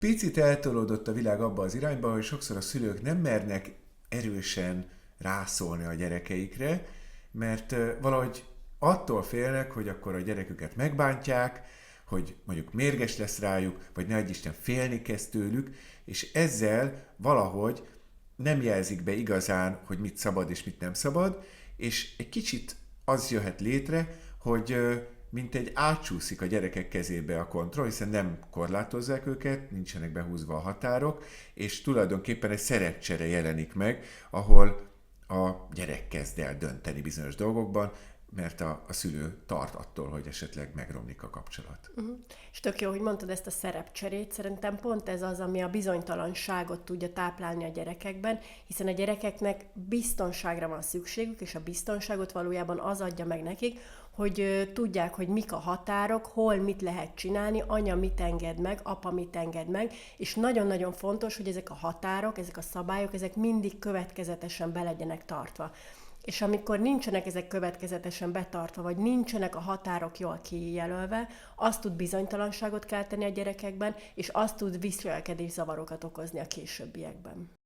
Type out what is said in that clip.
Picit eltolódott a világ abba az irányba, hogy sokszor a szülők nem mernek erősen rászólni a gyerekeikre, mert valahogy attól félnek, hogy akkor a gyereküket megbántják, hogy mondjuk mérges lesz rájuk, vagy ne adj Isten félni kezd tőlük, és ezzel valahogy nem jelzik be igazán, hogy mit szabad és mit nem szabad, és egy kicsit az jöhet létre, hogy mint egy átsúszik a gyerekek kezébe a kontroll, hiszen nem korlátozzák őket, nincsenek behúzva a határok, és tulajdonképpen egy szerepcsere jelenik meg, ahol a gyerek kezd el dönteni bizonyos dolgokban, mert a szülő tart attól, hogy esetleg megromlik a kapcsolat. És tök jó, hogy mondtad ezt a szerepcserét, szerintem pont ez az, ami a bizonytalanságot tudja táplálni a gyerekekben, hiszen a gyerekeknek biztonságra van szükségük, és a biztonságot valójában az adja meg nekik, hogy tudják, hogy mik a határok, hol mit lehet csinálni, anya mit enged meg, apa mit enged meg, és nagyon-nagyon fontos, hogy ezek a határok, ezek a szabályok, ezek mindig következetesen be legyenek tartva. És amikor nincsenek ezek következetesen betartva, vagy nincsenek a határok jól kijelölve, az tud bizonytalanságot kelteni a gyerekekben, és az tud viselkedés zavarokat okozni a későbbiekben.